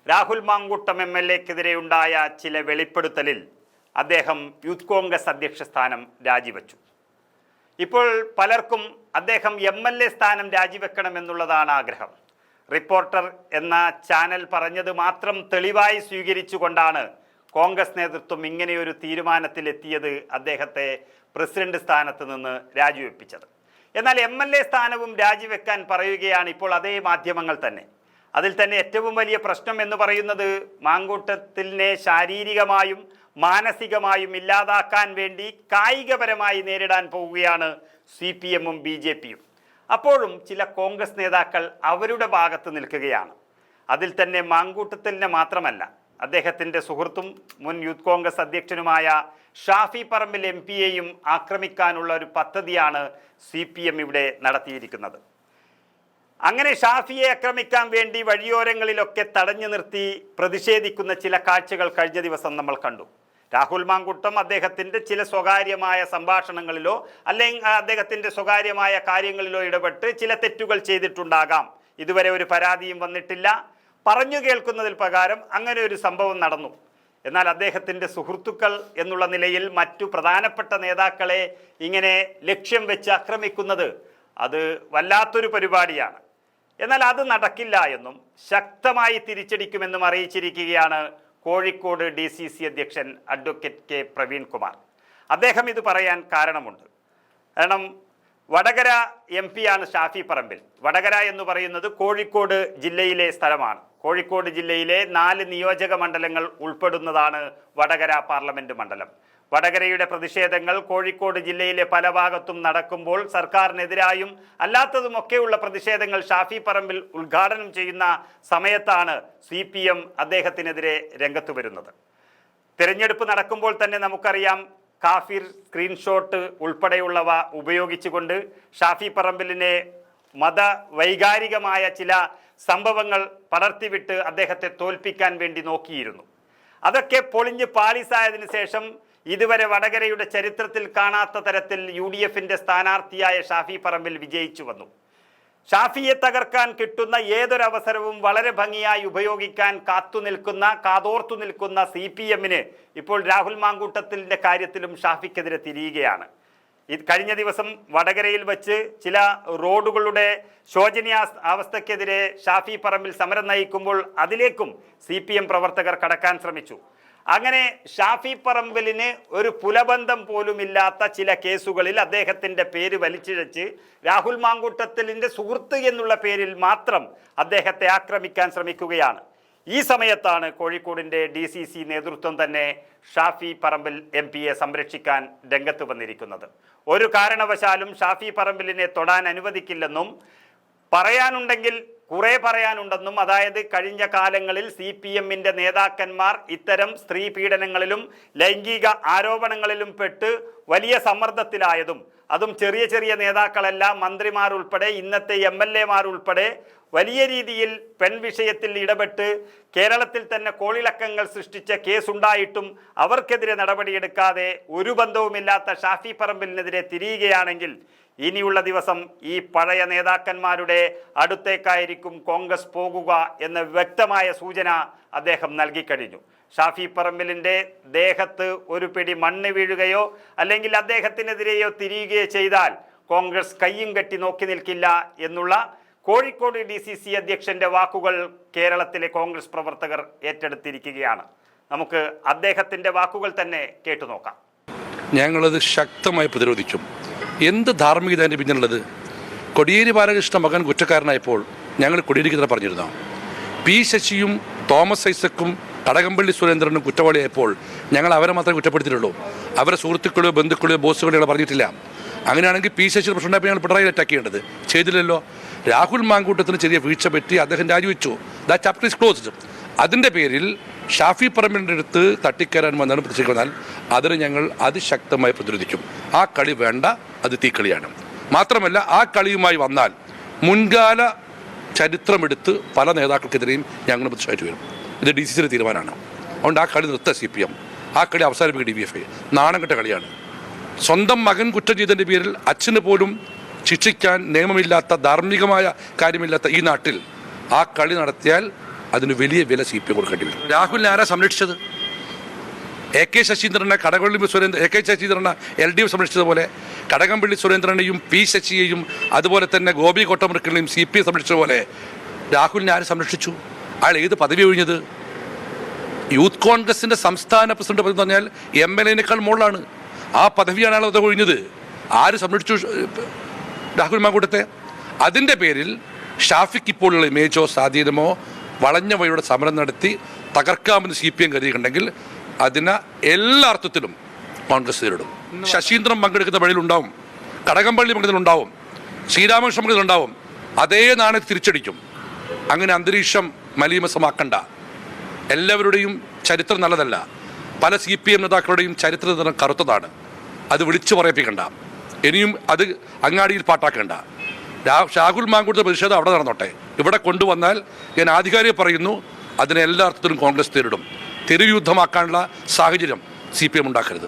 രാഹുൽ മാങ്കൂട്ടം MLA-ക്കെതിരെയുണ്ടായ ചില വെളിപ്പെടുത്തലിൽ അദ്ദേഹം യൂത്ത് കോൺഗ്രസ് അധ്യക്ഷ സ്ഥാനം രാജിവെച്ചു. ഇപ്പോൾ പലർക്കും അദ്ദേഹം MLA സ്ഥാനം രാജിവെക്കണമെന്നുള്ളതാണ് ആഗ്രഹം. റിപ്പോർട്ടർ എന്ന ചാനൽ പറഞ്ഞത് മാത്രം തെളിവായി സ്വീകരിച്ചുകൊണ്ടാണ് കോൺഗ്രസ് നേതൃത്വം ഇങ്ങനെയൊരു തീരുമാനത്തിലെത്തിയത്, അദ്ദേഹത്തെ പ്രസിഡന്റ് സ്ഥാനത്ത് നിന്ന് രാജിവെപ്പിച്ചത്. എന്നാൽ MLA സ്ഥാനവും രാജിവെക്കാൻ പറയുകയാണ് ഇപ്പോൾ അതേ മാധ്യമങ്ങൾ തന്നെ. അതിൽ തന്നെ ഏറ്റവും വലിയ പ്രശ്നം എന്ന് പറയുന്നത് മാങ്കൂട്ടത്തിനെ ശാരീരികമായും മാനസികമായും ഇല്ലാതാക്കാൻ വേണ്ടി കായികപരമായി നേരിടാൻ പോവുകയാണ് CPM-ഉം BJP-യും. അപ്പോഴും ചില കോൺഗ്രസ് നേതാക്കൾ അവരുടെ ഭാഗത്ത് നിൽക്കുകയാണ്. അതിൽ തന്നെ മാങ്കൂട്ടത്തിലിനെ മാത്രമല്ല, അദ്ദേഹത്തിൻ്റെ സുഹൃത്തും മുൻ യൂത്ത് കോൺഗ്രസ് അധ്യക്ഷനുമായ ഷാഫി പറമ്പിൽ MP-യെയും ആക്രമിക്കാനുള്ള ഒരു പദ്ധതിയാണ് CPM ഇവിടെ നടത്തിയിരിക്കുന്നത്. അങ്ങനെ ഷാഫിയെ ആക്രമിക്കാൻ വേണ്ടി വഴിയോരങ്ങളിലൊക്കെ തടഞ്ഞു നിർത്തി പ്രതിഷേധിക്കുന്ന ചില കാഴ്ചകൾ കഴിഞ്ഞ ദിവസം നമ്മൾ കണ്ടു. രാഹുൽ മാങ്കൂട്ടം അദ്ദേഹത്തിൻ്റെ ചില സ്വകാര്യമായ സംഭാഷണങ്ങളിലോ അല്ലെങ്കിൽ അദ്ദേഹത്തിൻ്റെ സ്വകാര്യമായ കാര്യങ്ങളിലോ ഇടപെട്ട് ചില തെറ്റുകൾ ചെയ്തിട്ടുണ്ടാകാം. ഇതുവരെ ഒരു പരാതിയും വന്നിട്ടില്ല. പറഞ്ഞു കേൾക്കുന്നതിൽ പ്രകാരം അങ്ങനെ ഒരു സംഭവം നടന്നു. എന്നാൽ അദ്ദേഹത്തിൻ്റെ സുഹൃത്തുക്കൾ എന്നുള്ള നിലയിൽ മറ്റു പ്രധാനപ്പെട്ട നേതാക്കളെ ഇങ്ങനെ ലക്ഷ്യം വെച്ച് ആക്രമിക്കുന്നത് അത് വല്ലാത്തൊരു പരിപാടിയാണ്. എന്നാൽ അത് നടക്കില്ല എന്നും ശക്തമായി തിരിച്ചടിക്കുമെന്നും അറിയിച്ചിരിക്കുകയാണ് കോഴിക്കോട് DCC അധ്യക്ഷൻ അഡ്വക്കേറ്റ് K പ്രവീൺകുമാർ. അദ്ദേഹം ഇത് പറയാൻ കാരണമുണ്ട്. കാരണം വടകര MP-യാണ് ഷാഫി പറമ്പിൽ. വടകര എന്ന് പറയുന്നത് കോഴിക്കോട് ജില്ലയിലെ സ്ഥലമാണ്. കോഴിക്കോട് ജില്ലയിലെ 4 നിയോജക മണ്ഡലങ്ങൾ ഉൾപ്പെടുന്നതാണ് വടകര പാർലമെൻറ്റ് മണ്ഡലം. വടകരയുടെ പ്രതിഷേധങ്ങൾ കോഴിക്കോട് ജില്ലയിലെ പല ഭാഗത്തും നടക്കുമ്പോൾ സർക്കാരിനെതിരായും അല്ലാത്തതുമൊക്കെയുള്ള പ്രതിഷേധങ്ങൾ ഷാഫി പറമ്പിൽ ഉദ്ഘാടനം ചെയ്യുന്ന സമയത്താണ് CPM അദ്ദേഹത്തിനെതിരെ രംഗത്ത് വരുന്നത്. തിരഞ്ഞെടുപ്പ് നടക്കുമ്പോൾ തന്നെ നമുക്കറിയാം, കാഫിർ സ്ക്രീൻഷോട്ട് ഉൾപ്പെടെയുള്ളവ ഉപയോഗിച്ചുകൊണ്ട് ഷാഫി പറമ്പിലിനെ മതവൈകാരികമായ ചില സംഭവങ്ങൾ പടർത്തിവിട്ട് അദ്ദേഹത്തെ തോൽപ്പിക്കാൻ വേണ്ടി നോക്കിയിരുന്നു. അതൊക്കെ പൊളിഞ്ഞ് പാളിസായതിനു ശേഷം ഇതുവരെ വടകരയുടെ ചരിത്രത്തിൽ കാണാത്ത തരത്തിൽ UDF-ന്റെ സ്ഥാനാർത്ഥിയായ ഷാഫി പറമ്പിൽ വിജയിച്ചു വന്നു. ഷാഫിയെ തകർക്കാൻ കിട്ടുന്ന ഏതൊരവസരവും വളരെ ഭംഗിയായി ഉപയോഗിക്കാൻ കാതോർത്തു നിൽക്കുന്ന CPM-ന് ഇപ്പോൾ രാഹുൽ മാങ്കൂട്ടത്തിൻ്റെ കാര്യത്തിലും ഷാഫിക്കെതിരെ തിരിയുകയാണ്. കഴിഞ്ഞ ദിവസം വടകരയിൽ വച്ച് ചില റോഡുകളുടെ ശോചനീയ അവസ്ഥക്കെതിരെ ഷാഫി പറമ്പിൽ സമരം നയിക്കുമ്പോൾ അതിലേക്കും CPM പ്രവർത്തകർ കടക്കാൻ ശ്രമിച്ചു. അങ്ങനെ ഷാഫി പറമ്പിലിന് ഒരു പുലബന്ധം പോലുമില്ലാത്ത ചില കേസുകളിൽ അദ്ദേഹത്തിൻ്റെ പേര് വലിച്ചിഴച്ച് രാഹുൽ മാങ്കൂട്ടത്തിലിൻ്റെ സുഹൃത്ത് എന്നുള്ള പേരിൽ മാത്രം അദ്ദേഹത്തെ ആക്രമിക്കാൻ ശ്രമിക്കുകയാണ്. ഈ സമയത്താണ് കോഴിക്കോടിൻ്റെ DCC നേതൃത്വം തന്നെ ഷാഫി പറമ്പിൽ MP-യെ സംരക്ഷിക്കാൻ രംഗത്ത് വന്നിരിക്കുന്നത്. ഒരു കാരണവശാലും ഷാഫി പറമ്പിലിനെ തൊടാൻ അനുവദിക്കില്ലെന്നും പറയാനുണ്ടെങ്കിൽ കുറേ പറയാനുണ്ടെന്നും, അതായത് കഴിഞ്ഞ കാലങ്ങളിൽ CPM-ന്റെ നേതാക്കന്മാർ ഇത്തരം സ്ത്രീ പീഡനങ്ങളിലും ലൈംഗിക ആരോപണങ്ങളിലും പെട്ട് വലിയ സമ്മർദ്ദത്തിലായതും, അതും ചെറിയ ചെറിയ നേതാക്കളല്ല, മന്ത്രിമാർ ഉൾപ്പെടെ ഇന്നത്തെ MLA-മാർ ഉൾപ്പെടെ വലിയ രീതിയിൽ പെൺവിഷയത്തിൽ ഇടപെട്ട് കേരളത്തിൽ തന്നെ കോളിളക്കങ്ങൾ സൃഷ്ടിച്ച കേസുണ്ടായിട്ടും അവർക്കെതിരെ നടപടിയെടുക്കാതെ ഒരു ബന്ധവുമില്ലാത്ത ഷാഫി പറമ്പിലിനെതിരെ തിരിയുകയാണെങ്കിൽ ഇനിയുള്ള ദിവസം ഈ പഴയ നേതാക്കന്മാരുടെ അടുത്തേക്കായിരിക്കും കോൺഗ്രസ് പോകുക എന്ന വ്യക്തമായ സൂചന അദ്ദേഹം നൽകിക്കഴിഞ്ഞു. ഷാഫി പറമ്പിലിൻ്റെ ദേഹത്ത് ഒരു പിടി മണ്ണ് വീഴുകയോ അല്ലെങ്കിൽ അദ്ദേഹത്തിനെതിരെയോ തിരിയുകയോ ചെയ്താൽ കോൺഗ്രസ് കയ്യും കെട്ടി നോക്കി നിൽക്കില്ല എന്നുള്ള കോഴിക്കോട് DCC അധ്യക്ഷൻ്റെ വാക്കുകൾ കേരളത്തിലെ കോൺഗ്രസ് പ്രവർത്തകർ ഏറ്റെടുത്തിരിക്കുകയാണ്. നമുക്ക് അദ്ദേഹത്തിൻ്റെ വാക്കുകൾ തന്നെ കേട്ടുനോക്കാം. ഞങ്ങളത് ശക്തമായി പ്രതിരോധിക്കും. എന്ത് ധാർമ്മികത അതിൻ്റെ പിന്നിലുള്ളത്? കോടിയേരി ബാലകൃഷ്ണ മകൻ കുറ്റക്കാരനായപ്പോൾ ഞങ്ങൾ കോടിയേരിക്ക് പറഞ്ഞിരുന്നു. P ശശിയും തോമസ് ഐസക്കും കടകംപള്ളി സുരേന്ദ്രനും കുറ്റവാളിയായപ്പോൾ ഞങ്ങൾ അവരെ മാത്രമേ കുറ്റപ്പെടുത്തിയിട്ടുള്ളൂ. അവരെ സുഹൃത്തുക്കളെയോ ബന്ധുക്കളെയോ ബോസുകളെയോ പറഞ്ഞിട്ടില്ല. അങ്ങനെയാണെങ്കിൽ P ശശി പ്രശ്നമുണ്ടായപ്പോൾ ഞങ്ങൾ പിണറായി അറ്റാക്ക് ചെയ്യേണ്ടത് ചെയ്തില്ലല്ലോ. രാഹുൽ മാങ്കൂട്ടത്തിന് ചെറിയ വീഴ്ച പറ്റി അദ്ദേഹം രാജിവെച്ചു. That chapter is closed. അതിൻ്റെ പേരിൽ ഷാഫി പറമ്പിലിൻ്റെ അടുത്ത് തട്ടിക്കയറാൻ വന്നാണ് പ്രതിഷേധിക്കുന്നാൽ അതിന് ഞങ്ങൾ അതിശക്തമായി പ്രതിരോധിക്കും. ആ കളി വേണ്ട, അത് തീക്കളിയാണ്. മാത്രമല്ല, ആ കളിയുമായി വന്നാൽ മുൻകാല ചരിത്രമെടുത്ത് പല നേതാക്കൾക്കെതിരെയും ഞങ്ങൾ പ്രതിഷേധിച്ചു വരും. ഇത് DCC-യുടെ തീരുമാനമാണ്. അതുകൊണ്ട് ആ കളി നിർത്തുക CPM. ആ കളി അവസാനിപ്പിക്കുക DYFI. നാണം കെട്ട കളിയാണ്. സ്വന്തം മകൻ കുറ്റം ചെയ്തതിൻ്റെ പേരിൽ അച്ഛന് പോലും ശിക്ഷിക്കാൻ നിയമമില്ലാത്ത ധാർമ്മികമായ കാര്യമില്ലാത്ത ഈ നാട്ടിൽ ആ കളി നടത്തിയാൽ അതിന് വലിയ വില സി പി എം കൊടുക്കേണ്ടി വരും. രാഹുലിനെ ആരാ സംരക്ഷിച്ചത്? എ കെ ശശീന്ദ്രനെ കടകംപള്ളി സുരേന്ദ്രൻ എ കെ ശശീന്ദ്രനെ LDF സംരക്ഷിച്ചതുപോലെ കടകംപള്ളി സുരേന്ദ്രനെയും പി ശശിയെയും അതുപോലെ തന്നെ ഗോപി കോട്ടമുറിക്കലിനെയും CPI സംരക്ഷിച്ചതുപോലെ രാഹുലിനെ ആര് സംരക്ഷിച്ചു? അയാൾ ഏത് പദവി ഒഴിഞ്ഞത്? യൂത്ത് കോൺഗ്രസിൻ്റെ സംസ്ഥാന പ്രസിഡന്റ് പദവി എന്ന് പറഞ്ഞാൽ MLA-നേക്കാൾ മുകളിലാണ്. ആ പദവിയാണ് അയാൾ അത് ഒഴിഞ്ഞത്. ആര് സംരക്ഷിച്ചു രാഹുൽ മാങ്കൂട്ടത്തെ? അതിൻ്റെ പേരിൽ ഷാഫിക്ക് ഇപ്പോഴുള്ള ഇമേജോ സ്വാധീനമോ വളഞ്ഞ വഴിയുടെ സമരം നടത്തി തകർക്കാമെന്ന് CPM കരുതിയിട്ടുണ്ടെങ്കിൽ അതിന് എല്ലാ അർത്ഥത്തിലും കോൺഗ്രസ് നേരിടും. ശശീന്ദ്രൻ പങ്കെടുക്കുന്ന വഴിയിലുണ്ടാവും, കടകംപള്ളി പങ്കെടുത്തിലുണ്ടാവും, ശ്രീരാമകൃഷ്ണൻ പങ്കെടുത്തിലുണ്ടാവും. അതേ നാണയത്തിൽ തിരിച്ചടിക്കും. അങ്ങനെ അന്തരീക്ഷം മലീമസമാക്കണ്ട. എല്ലാവരുടെയും ചരിത്രം നല്ലതല്ല. പല CPM നേതാക്കളുടെയും ചരിത്രം കറുത്തതാണ്. അത് വിളിച്ചു പറയിപ്പിക്കണ്ട. ഇനിയും അത് അങ്ങാടിയിൽ പാട്ടാക്കേണ്ട. രാഹുൽ മാങ്കൂട്ടത്തെ പ്രതിഷേധം അവിടെ നടന്നോട്ടെ. ഇവിടെ കൊണ്ടുവന്നാൽ ഞാൻ ആധികാരിക പറയുന്നു, അതിനെ എല്ലാ അർത്ഥത്തിലും കോൺഗ്രസ് നേരിടും. തെരുവ് യുദ്ധമാക്കാനുള്ള സാഹചര്യം CPM ഉണ്ടാക്കരുത്.